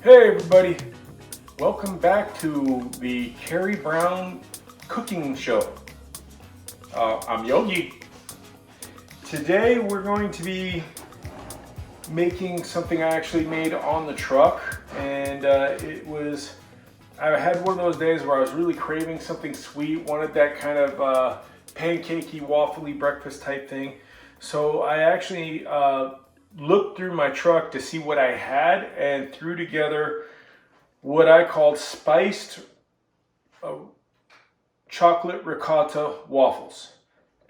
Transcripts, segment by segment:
Hey everybody, welcome back to the Carrie cooking show. I'm Yogi. Today we're going to be making something I actually made on the truck, and I had one of those days where I was really craving something sweet, wanted that kind of pancakey, waffly breakfast type thing. So I actually looked through my truck to see what I had and threw together what I called spiced chocolate ricotta waffles.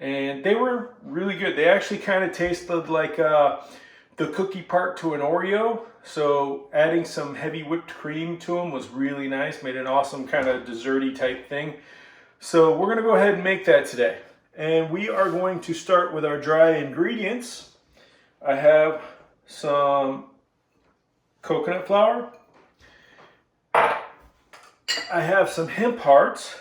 And they were really good. They actually kind of tasted like the cookie part to an Oreo. So adding some heavy whipped cream to them was really nice. Made an awesome kind of desserty type thing. So we're going to go ahead and make that today. And we are going to start with our dry ingredients. I have some coconut flour. I have some hemp hearts.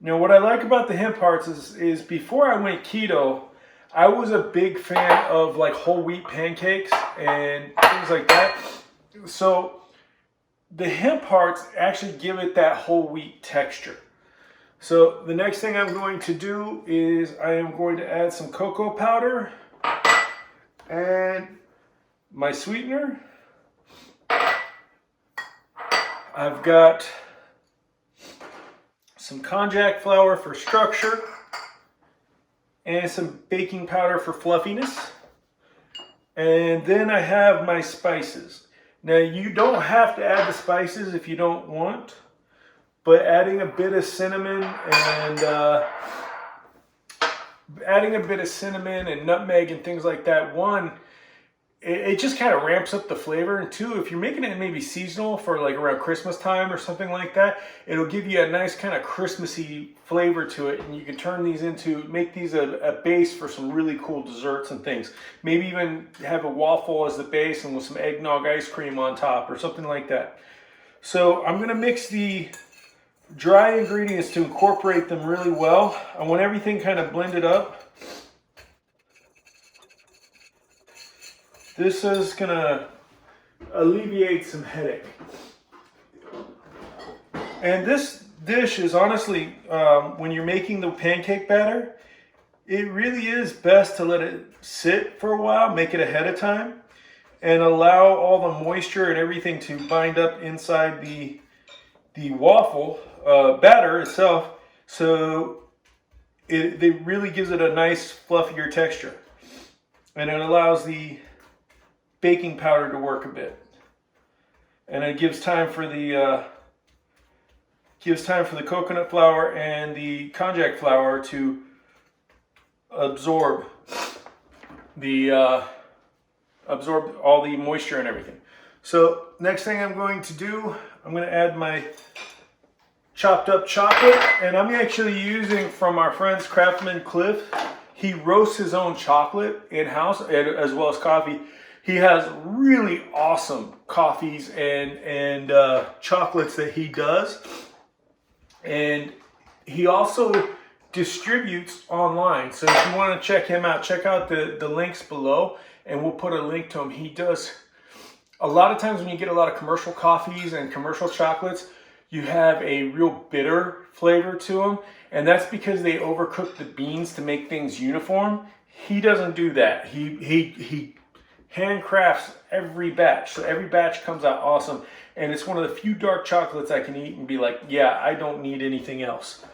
Now what I like about the hemp hearts is before I went keto, I was a big fan of like whole wheat pancakes and things like that. So the hemp hearts actually give it that whole wheat texture. So the next thing I'm going to do is I am going to add some cocoa powder and my sweetener. I've got some konjac flour for structure and some baking powder for fluffiness. And then I have my spices. Now you don't have to add the spices if you don't want, but adding a bit of cinnamon and nutmeg and things like that, one, it just kind of ramps up the flavor, and two, if you're making it maybe seasonal for like around Christmas time or something like that, it'll give you a nice kind of Christmassy flavor to it, and you can make these a base for some really cool desserts and things. Maybe even have a waffle as the base and with some eggnog ice cream on top or something like that. So I'm going to mix the dry ingredients to incorporate them really well. I want everything kind of blended up. This is going to alleviate some headache. And this dish is honestly, when you're making the pancake batter, it really is best to let it sit for a while, make it ahead of time, and allow all the moisture and everything to bind up inside the waffle batter itself, so it really gives it a nice fluffier texture, and it allows the baking powder to work a bit, and it gives time for the coconut flour and the konjac flour to absorb all the moisture and everything. So next thing I'm going to do, I'm going to add my chopped up chocolate, and I'm actually using from our friend's Craftsman Cliff. He roasts his own chocolate in-house as well as coffee. He has really awesome coffees and chocolates that he does, and he also distributes online. So if you want to check him out, check out the links below, and we'll put a link to him. He does a lot of times when you get a lot of commercial coffees and commercial chocolates, you have a real bitter flavor to them, and that's because they overcook the beans to make things uniform. He doesn't do that. He handcrafts every batch, so every batch comes out awesome, and it's one of the few dark chocolates I can eat and be like, yeah, I don't need anything else.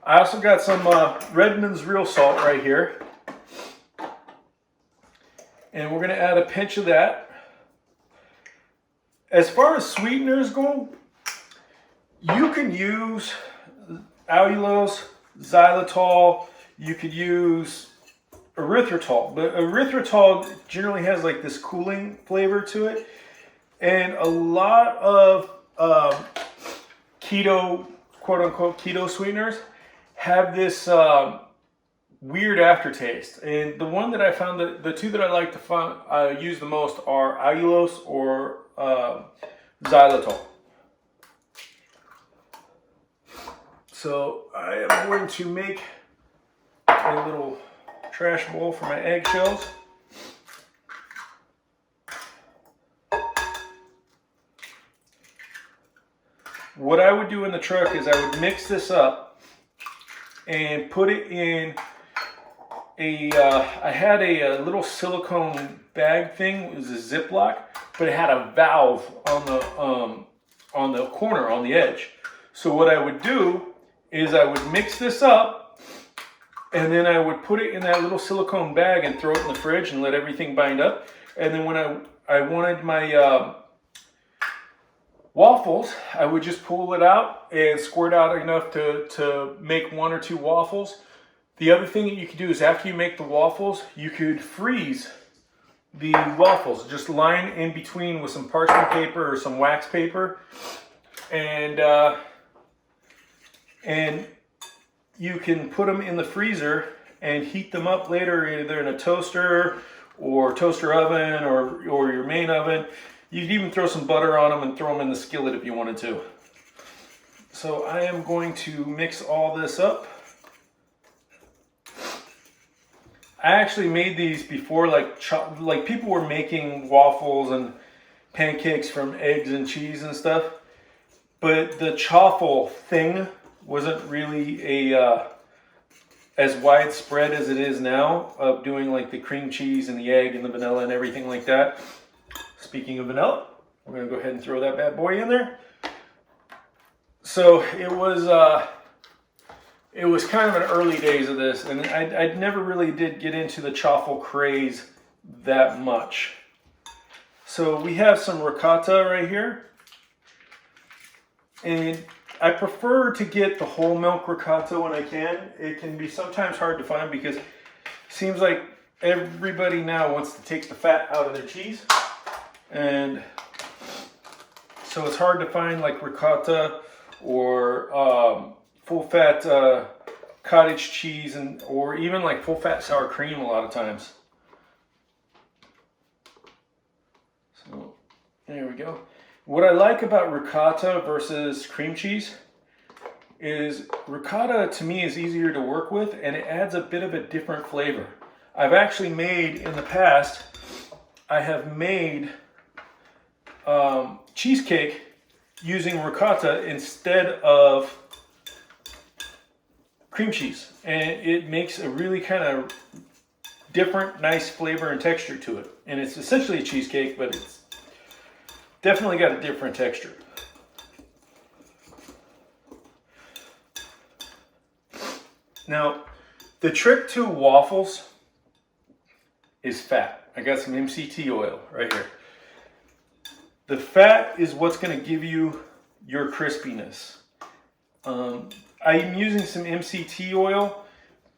I also got some Redmond's real salt right here, and we're going to add a pinch of that. As far as sweeteners go, you can use allulose, xylitol, you could use erythritol, but erythritol generally has like this cooling flavor to it, and a lot of keto, quote unquote keto sweeteners have this weird aftertaste, and the one that I found, the two that I like to use the most are allulose or xylitol. So I am going to make a little trash bowl for my eggshells. what I would do in the truck is I would mix this up and put it in I had a little silicone bag thing. It was a Ziploc, but it had a valve on the corner, on the edge. So what I would do is I would mix this up, and then I would put it in that little silicone bag and throw it in the fridge and let everything bind up. And then when I wanted my waffles, I would just pull it out and squirt out enough to make 1 or 2 waffles. The other thing that you could do is after you make the waffles, you could freeze the waffles. Just line in between with some parchment paper or some wax paper, and you can put them in the freezer and heat them up later, either in a toaster or toaster oven or your main oven. You could even throw some butter on them and throw them in the skillet if you wanted to. So I am going to mix all this up. I actually made these before, like people were making waffles and pancakes from eggs and cheese and stuff, but the chaffle thing wasn't really as widespread as it is now, of doing like the cream cheese and the egg and the vanilla and everything like that. Speaking of vanilla, we're gonna go ahead and throw that bad boy in there. So it was kind of an early days of this, and I never really did get into the chaffle craze that much. So we have some ricotta right here, and I prefer to get the whole milk ricotta when I can. It can be sometimes hard to find because it seems like everybody now wants to take the fat out of their cheese, and so it's hard to find like ricotta or full fat cottage cheese, or even like full fat sour cream a lot of times. So there we go. What I like about ricotta versus cream cheese is ricotta to me is easier to work with, and it adds a bit of a different flavor. I've actually made in the past, I have made cheesecake using ricotta instead of cream cheese, and it makes a really kind of different, nice flavor and texture to it. And it's essentially a cheesecake, but it's definitely got a different texture. Now, the trick to waffles is fat. I got some MCT oil right here. The fat is what's going to give you your crispiness. I'm using some MCT oil,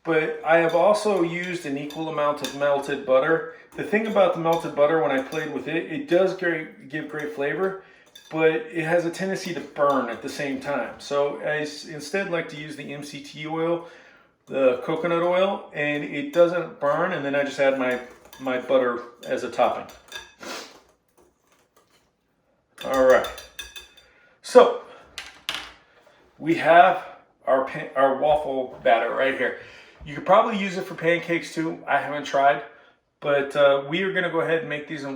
but I have also used an equal amount of melted butter. The thing about the melted butter, when I played with it, it does give great flavor, but it has a tendency to burn at the same time. So I instead like to use the MCT oil, the coconut oil, and it doesn't burn, and then I just add my butter as a topping. All right, so we have our waffle batter right here. You could probably use it for pancakes too. I haven't tried, but we are going to go ahead and make these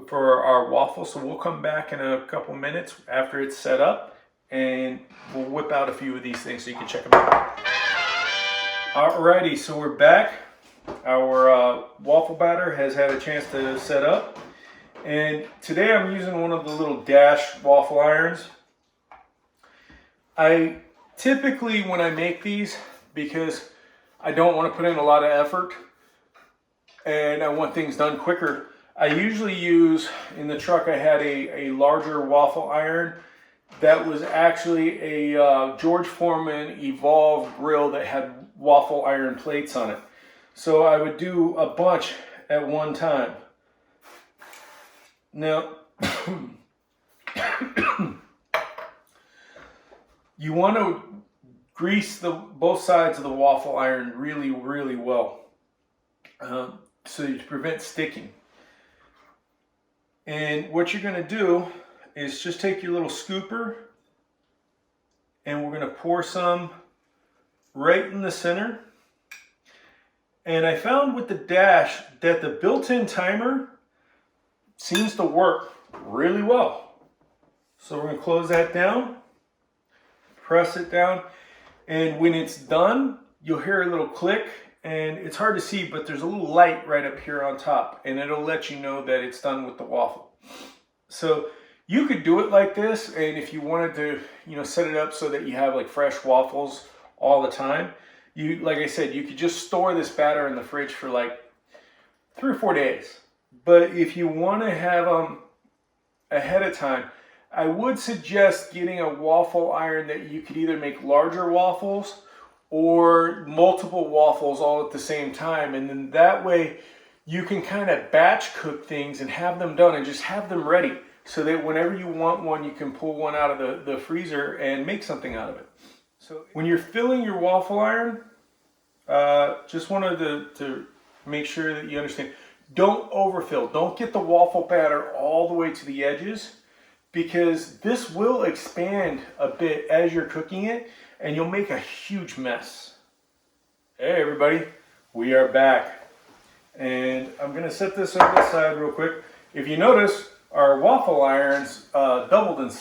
for our waffles. So we'll come back in a couple minutes after it's set up, and we'll whip out a few of these things so you can check them out. Alrighty, so we're back. Our waffle batter has had a chance to set up, and today I'm using one of the little Dash waffle irons. I typically, when I make these, because I don't want to put in a lot of effort and I want things done quicker, I usually use, in the truck I had a larger waffle iron that was actually a George Foreman Evolved grill that had waffle iron plates on it. So I would do a bunch at one time. Now, you want to grease both sides of the waffle iron really, really well, so you prevent sticking. And what you're going to do is just take your little scooper, and we're going to pour some right in the center. And I found with the Dash that the built-in timer seems to work really well. So we're going to close that down. press it down, and when it's done, you'll hear a little click, and it's hard to see, but there's a little light right up here on top, and it'll let you know that it's done with the waffle. So you could do it like this, and if you wanted to, you know, set it up so that you have like fresh waffles all the time, like I said, you could just store this batter in the fridge for like 3 or 4 days. But if you want to have them ahead of time, I would suggest getting a waffle iron that you could either make larger waffles or multiple waffles all at the same time. And then that way you can kind of batch cook things and have them done and just have them ready so that whenever you want one, you can pull one out of the freezer and make something out of it. So when you're filling your waffle iron, just wanted to make sure that you understand, don't overfill. Don't get the waffle batter all the way to the edges, because this will expand a bit as you're cooking it and you'll make a huge mess. Hey everybody, we are back. And I'm gonna set this over the side real quick. If you notice, our waffle irons doubled and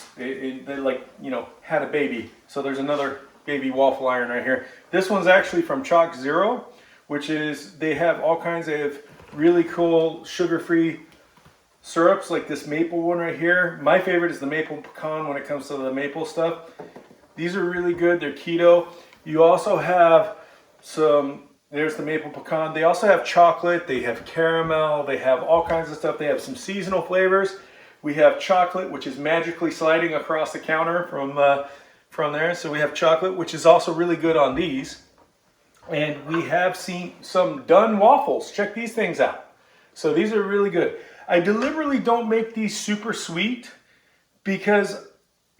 they like, you know, had a baby. So there's another baby waffle iron right here. This one's actually from Chalk Zero, which is, they have all kinds of really cool sugar-free syrups, like this maple one right here. My favorite is the maple pecan when it comes to the maple stuff. These are really good. They're keto. You also have some, there's the maple pecan. They also have chocolate. They have caramel. They have all kinds of stuff. They have some seasonal flavors. We have chocolate, which is magically sliding across the counter from there. So we have chocolate, which is also really good on these. And we have seen some done waffles. Check these things out. So these are really good. I deliberately don't make these super sweet because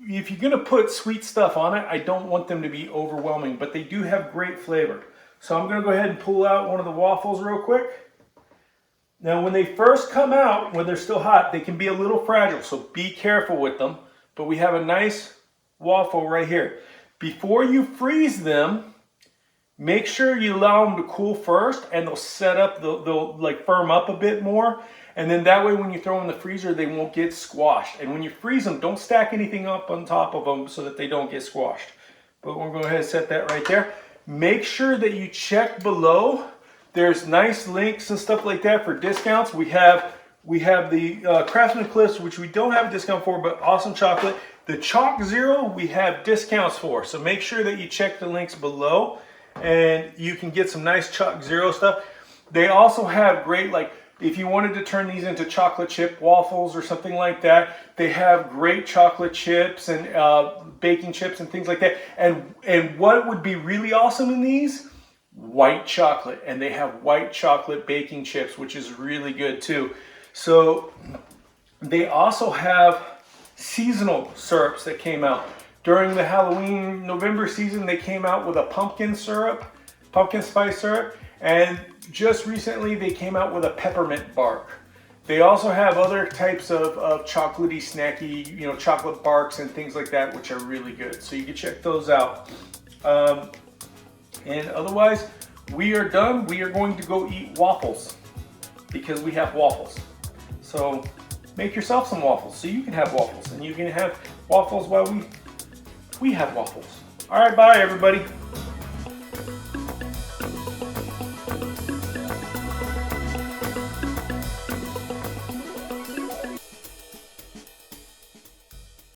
if you're going to put sweet stuff on it, I don't want them to be overwhelming, but they do have great flavor. So I'm going to go ahead and pull out one of the waffles real quick. Now when they first come out, when they're still hot, they can be a little fragile, so be careful with them. But we have a nice waffle right here. Before you freeze them, make sure you allow them to cool first, and they'll set up, they'll like firm up a bit more. And then that way when you throw them in the freezer, they won't get squashed. And when you freeze them, don't stack anything up on top of them so that they don't get squashed. But we'll go ahead and set that right there. Make sure that you check below. There's nice links and stuff like that for discounts. We have the Craftsman Cliffs, which we don't have a discount for, but awesome chocolate. The Chalk Zero, we have discounts for. So make sure that you check the links below and you can get some nice Chalk Zero stuff. They also have great, like, if you wanted to turn these into chocolate chip waffles or something like that, they have great chocolate chips and baking chips and things like that. And what would be really awesome in these? White chocolate. And they have white chocolate baking chips, which is really good too. So they also have seasonal syrups that came out. During the Halloween November season, they came out with a pumpkin syrup, pumpkin spice syrup. And just recently they came out with a peppermint bark. They also have other types of chocolatey, snacky, you know, chocolate barks and things like that, which are really good. So you can check those out. And otherwise, we are done. We are going to go eat waffles because we have waffles. So make yourself some waffles so you can have waffles, and you can have waffles while we have waffles. All right, bye everybody.